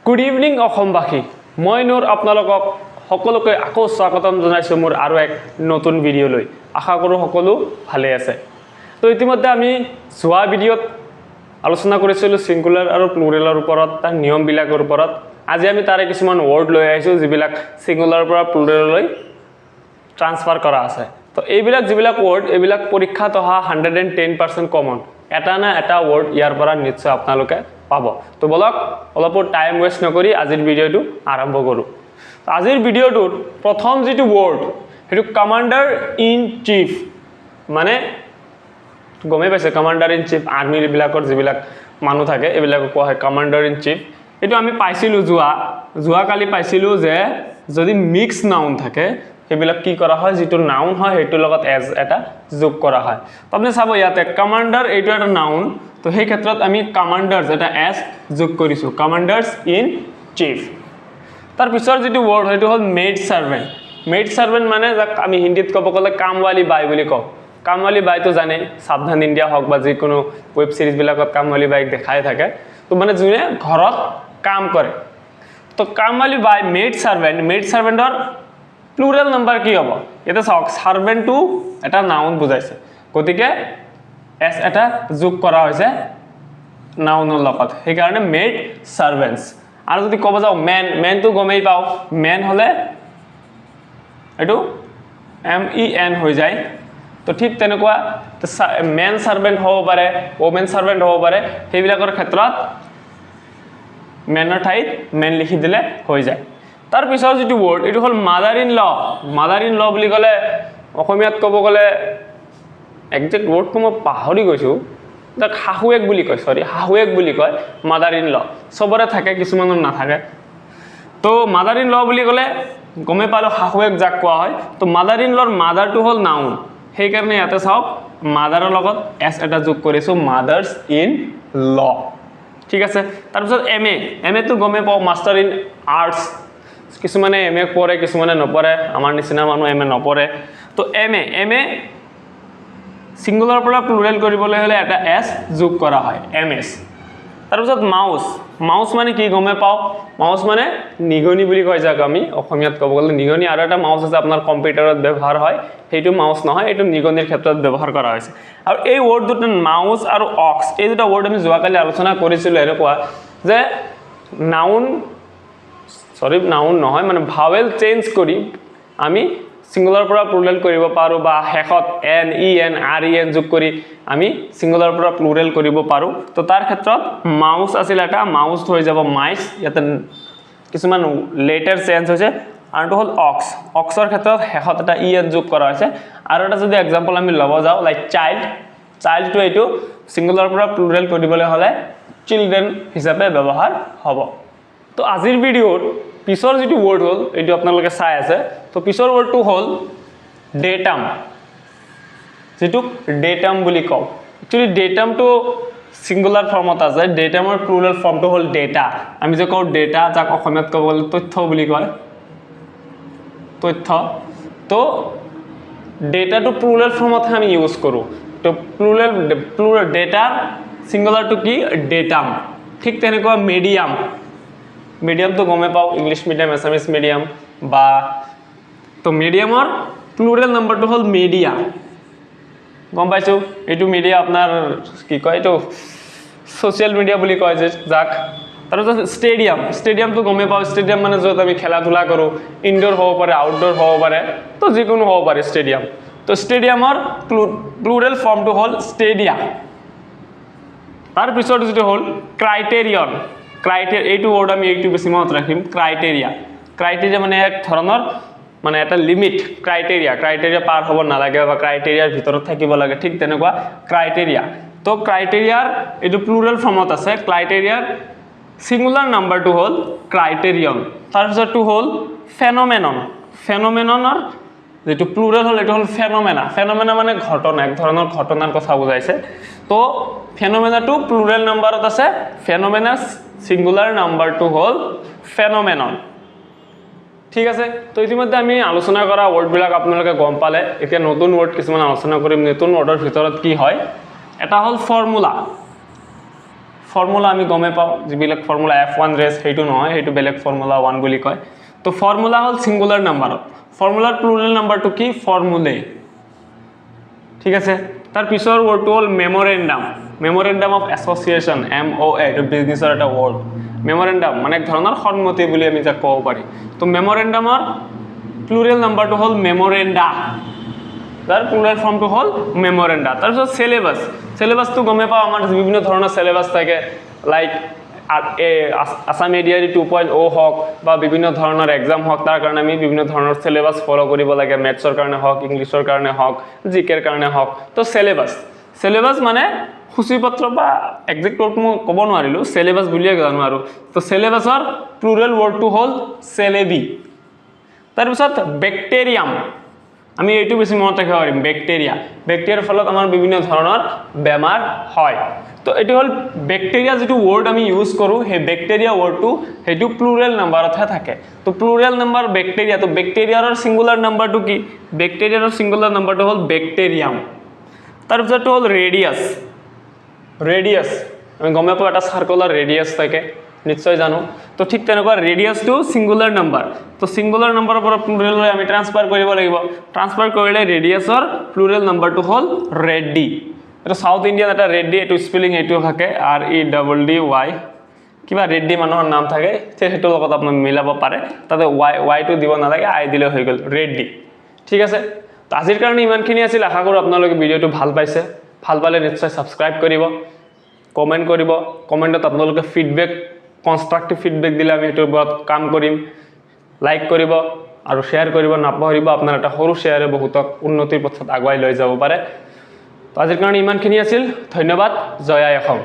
good evening অসমবাসী মই নূৰ আপোনালোকক সকলোকে আকৌ স্বাগতম জনাইছো মোৰ আৰু এক নতুন ভিডিঅ'লৈ আশা কৰো সকলো ভালে আছে তো ইতিমধ্যে আমি যোৱা ভিডিঅ'ত আলোচনা কৰিছিলো সিঙ্গুলাৰ আৰু প্লুৰেলৰ ওপৰত তাৰ নিয়ম বিলাকৰ ওপৰত আজি আমি তাৰে কিছুমান ওয়াৰ্ড লৈ আহিছো যিবিলাক সিঙ্গুলাৰৰ পৰা প্লুৰেললৈ ট্ৰান্সফাৰ কৰা আছে তো এইবিলাক যিবিলাক ওয়াৰ্ড এইবিলাক পৰীক্ষাত অহা 110% কমন এটা না এটা ওয়াৰ্ড ইয়াৰ পৰা নিশ্চয় আপোনালোকে পাব তো বলক অলপ টাইম ওয়েস্ট নকৰি আজিৰ ভিডিঅ'টো আৰম্ভ কৰো আজিৰ ভিডিঅ'টোৰ প্ৰথম যেটো ওয়াৰ্ড হেতু কমান্ডাৰ ইন চিফ মানে গমে পাইছে কমান্ডাৰ ইন চিফ আৰ্মি বিলাকৰ যিবিলাক মানুহ থাকে এবিলাক কোৱা হয় কমান্ডাৰ ইন চিফ এটো আমি পাইছিলো যোৱা কালি পাইছিলো যে যদি মিক্স নাউন থাকে এবিলাক কি কৰা হয় যেটো নাউন হয় হেতু লগত এজ এটা যোগ কৰা হয় তো আপুনি চাব ইয়াতে কমান্ডাৰ এটো এটা নাউন তো সেই ক্ষেত্ৰত আমি কমান্ডাৰ্স এটা এজ যোগ কৰিছো কমান্ডাৰ্স ইন চিফ তাৰ পিছৰ যেটো ওয়াৰ্ড হেতু হল মেড সাৰ্ভেন্ট মানে যাক আমি হিন্দীত ক'ব গলে কামৱালী বাই বুলি কওঁ কামৱালী বাই তো জানে সাবধান ইন্ডিয়া হক বা যিকোনো ওয়েব সিৰিজ বিলাকত কামৱালী বাইক দেখাই থাকে তো মানে যোনে ঘৰত কাম কৰে তো কামৱালী বাই মেড সাৰ্ভেন্টৰ প্লুৰাল নাম্বাৰ কি হ'ব এটা চাওক সাৰ্ভেন্ট টু এটা নাউন বুজাইছে গতিকে এস এটা যোগ কৰা হৈছে নাউনৰ লগত সেই কাৰণে মেড সাৰ্ভেন্টস আৰু যদি ক'ব যাও মেন তো গমেই পাও মেন হলে এটো MEN হৈ যায় তো ঠিক তেনেকুৱা মেন সাৰ্ভেন্ট হ'ব পাৰে ওমেন সাৰ্ভেন্ট হ'ব পাৰে সেইবিলাকৰ ক্ষেত্ৰত মেনৰ ঠাইত মেন লিখি দিলে হৈ যায় তাৰ পিছৰ যেটো ওয়াৰ্ড এটো হল মাদাৰ ইন ল বুলি কলে অসমীয়াত ক'ব গলে একজেক্ট ওয়াৰ্ড মই পাহৰি গৈছো তাক হাহুয়েক বুলি কয় হাহুয়েক বুলি কয় মাদাৰ ইন ল সবৰে থাকে কিছুমানৰ নাথাকে তো মাদাৰ ইন ল বুলি কলে গমে পালো হাহুয়েক যাক কোৱা হয় তো মাদাৰ ইন লৰ মাদাৰ টু হল নাউন সেই কাৰণে ইয়াতে চাওক মাদাৰৰ লগত এস এটা যোগ কৰিছো মাদাৰ্স ইন ল ঠিক আছে তাৰ পিছত MA তো গমে পাও মাস্টাৰ ইন আৰ্টস কিছুমানে MA পঢ়ে কিছুমানে নপঢ়ে আমাৰ নিচিনা মানুহ MA নপঢ়ে তো MA সিঙ্গুলাৰ পৰা প্লুৰেল কৰিবলৈ হলে এটা এস যোগ কৰা হয় MS তাৰ পিছত মাউস মানে কি গমে পাও মাউস মানে নিগনি বুলি কয় যাক আমি অসমীয়াত ক'ব গলে নিগনি আৰু এটা মাউস আছে আপোনাৰ কম্পিউটাৰত ব্যৱহাৰ হয় সেইটো মাউস নহয় এটো নিগনিৰ ক্ষেত্ৰত ব্যৱহাৰ কৰা হৈছে আৰু এই ওয়াৰ্ড দুটা মাউস আৰু অক্স এই দুটা ওয়াৰ্ড আমি যোৱাকালি আলোচনা কৰিছিলো এনেকুৱা যে নাউন নহয় মানে ভাৱেল চেঞ্জ কৰি আমি সিঙ্গুলাৰ পৰা প্লুৰেল কৰিব পাৰো বা হেকত NEN REN যোগ কৰি আমি সিঙ্গুলাৰ পৰা প্লুৰেল কৰিব পাৰো তো তাৰ ক্ষেত্ৰত মাউস আছিল এটা মাউস হৈ যাব মাইস ইয়াতে কিছুমান লেটাৰ চেঞ্জ হৈছে আৰু হল অক্সৰ ক্ষেত্ৰত হেকত এটা EN যোগ কৰা হৈছে আৰু এটা যদি एग्जांपल আমি লব যাও লাইক চাইল্ড টু এটো সিঙ্গুলাৰ পৰা প্লুৰেল কৰিবলৈ হলে চিলড্ৰেন হিচাপে ব্যৱহাৰ হ'ব তো আজিৰ ভিডিঅ'ৰ পিছৰ যেটো ওয়াৰ্ড হল এটো আপোনালোকে চাই আছে তো পিছৰ ওয়াৰ্ডটো হল ডেটাম বুলি কও একচুয়ালি ডেটাম তো সিঙ্গুলাৰ ফৰ্মত আছে ডেটামৰ প্লুৰাল ফর্মটো হল ডেটা আমি যে কও ডেটা যাক অসমীয়াত ক'ব গলে তথ্য বুলি কয় তথ্য তো ডেটা তো প্লুৰাল ফৰ্মত আমি ইউজ কৰো তো প্লুৰাল ডেটা সিঙ্গুলাৰ তো কি ডেটাম ঠিক তেনেকুৱা মিডিয়াম তো গমে পাও ইংলিশ মিডিয়াম এছামিজ মিডিয়াম বা তো মিডিয়ামৰ প্লুৰাল নাম্বাৰটো হল মিডিয়া গম পাইছো এটো মিডিয়া আপোনাৰ কি কয় এটো সোশ্যাল মিডিয়া বুলি কয় যে যাক তাৰপিছত ষ্টেডিয়াম তো গমে পাও ষ্টেডিয়াম মানে যত আমি খেলা ধুলা কৰো ইনডোৰ হ'ব পাৰে আউটডোৰ হ'ব পাৰে তো যিকোনো হ'ব পাৰে ষ্টেডিয়াম তো ষ্টেডিয়ামৰ প্লুৰাল ফৰ্মটো হল ষ্টেডিয়া তাৰ পিছত যেটো হল ক্ৰাইটেৰিয়ন এইটো ওয়াৰ্ড আমি একটু বেশি মনত ৰাখিম ক্ৰাইটেৰিয়া মানে এক ধৰণৰ মানে এটা লিমিট ক্ৰাইটেৰিয়া পাৰ হ'ব নালাগে বা ক্ৰাইটেৰিয়াৰ ভিতৰত থাকিব লাগে ঠিক তেনেকুৱা ক্ৰাইটেৰিয়া তো ক্ৰাইটেৰিয়াৰ এটো প্লুৰাল ফৰ্মত আছে ক্ৰাইটেৰিয়াৰ সিঙ্গুলাৰ নাম্বাৰটো হল ক্ৰাইটেৰিয়ন তাৰ পিছৰটো হল ফেনোমেননৰ যেটো প্লুৰাল হল এটো হল ফেনোমেনা মানে ঘটনা এক ধৰণৰ ঘটনাৰ কথা বুজাইছে তো ফেনোমেনাটো প্লুৰাল নাম্বাৰত আছে ফেনোমেনাস সিঙ্গুলাৰ নাম্বাৰটো হল ফেনোমেনন ঠিক আছে তো ইতিমধ্যে আমি আলোচনা কৰা ওয়াৰ্ড বিলাক আপোনালোকে গম পালে এতিয়া নতুন ওয়াৰ্ড কিছুমান আলোচনা কৰিম নতুন ওয়াৰ্ডৰ ভিতৰত কি হয় এটা হল ফৰ্মুলা আমি গমে পাওঁ যিবিলাক ফৰ্মুলা f1 ৰেজ সেইটো নহয় সেইটো বেলেগ ফৰ্মুলা 1 বুলি কয় তো ফৰ্মুলা হ'ল সিঙ্গুলাৰ নাম্বাৰত ফৰ্মুলাৰ প্লুৰেল নাম্বাৰটো কি ফৰ্মুলে ঠিক আছে তাৰ পিছৰ ৱৰ্ডটো হ'ল মেমোৰেন্ডাম অফ এছ'চিয়েশ্যন MOA এইটো বিজনেছৰ এটা ৱৰ্ড মেমোৰেন্ডাম মানে এক ধৰণৰ সন্মতি বুলি আমি যাক ক'ব পাৰি তো মেমোৰেন্ডামৰ প্লুৰেল নাম্বাৰটো হ'ল মেমোৰেন্ডা তাৰ প্লুৰেল ফৰ্মটো হ'ল মেমোৰেন্ডা তাৰপিছত সিলেবাসটো গমে পাওঁ আমাৰ বিভিন্ন ধৰণৰ সিলেবাস থাকে লাইক আসাম এডিআৰই 2.0 হওক বা বিভিন্ন ধৰণৰ এক্সাম হওক তাৰ কাৰণে আমি বিভিন্ন ধৰণৰ সিলেবাস ফলো কৰিব লাগে মেথছৰ কাৰণে হওক ইংলিছৰ কাৰণে হওক জিকেৰ কাৰণে হওক তো সিলেবাস মানে সূচীপত্ৰ বা একজেক্ট ৱৰ্ড মই ক'ব নোৱাৰিলোঁ সিলেবাস বুলিয়ে জানো আৰু তো সিলেবাসৰ প্লুৰেল ৱৰ্ডটো হ'ল সিলেবি তাৰপিছত বেক্টেৰিয়াম আমি এইটো বেছি মনত ৰাখিব পাৰিম বেক্টেৰিয়াৰ ফলত আমাৰ বিভিন্ন ধৰণৰ বেমাৰ হয় তো এইটো হ'ল বেক্টেৰিয়া যেটো ৱৰ্ড আমি ইউজ কৰোঁ সেই বেক্টেৰিয়া ৱৰ্ডটো সেইটো প্লুৰেল নাম্বাৰতহে থাকে তো প্লুৰেল নাম্বাৰ বেক্টেৰিয়া তো বেক্টেৰিয়াৰ সিঙ্গুলাৰ নাম্বাৰটো কি বেক্টেৰিয়াৰ সিঙ্গুলাৰ নাম্বাৰটো হ'ল বেক্টেৰিয়াম তাৰপিছতটো হ'ল ৰেডিয়াছ আমি গমে পাওঁ এটা সাৰ্কুলাৰ ৰেডিয়াছ থাকে নিশ্চয় জানো তো ঠিক তেনেকুৱা ৰেডিয়াছটো সিঙ্গুলাৰ নাম্বাৰ তো সিঙ্গুলাৰ নাম্বাৰৰ পৰা প্লুৰেললৈ আমি ট্ৰান্সফাৰ কৰিব লাগিব ট্ৰান্সফাৰ কৰিলে ৰেডিয়াছৰ প্লুৰেল নাম্বাৰটো হ'ল ৰেডি এটা সাউথ ইণ্ডিয়ান এটা ৰেডি এইটো স্পেলিং এইটো থাকে REDDY কিবা ৰেডি মানুহৰ নাম থাকে সেইটোৰ লগত আপুনি মিলাব পাৰে তাতে ৱাইটো দিব নালাগে আই দিলে হৈ গ'ল ৰেডি ঠিক আছে তো আজিৰ কাৰণে ইমানখিনি আছিল আশা কৰোঁ আপোনালোকে ভিডিঅ'টো ভাল পাইছে ভাল পালে নিশ্চয় সাবস্ক্ৰাইব কৰিব কমেন্ট কৰিব কমেন্টত আপোনালোকে ফিডবেক কনস্ট্ৰাকটিভ ফিডবেক দিলে আমি এটোৰ ওপৰত কাম কৰিম লাইক কৰিব আৰু শেয়াৰ কৰিব নাপাহৰিব আপোনাৰ এটা সৰু শেয়াৰে বহুতক উন্নতিৰ পথত আগুৱাই লৈ যাব পাৰে তো আজিৰ কাৰণে ইমানখিনি আছিল ধন্যবাদ জয় আই অসম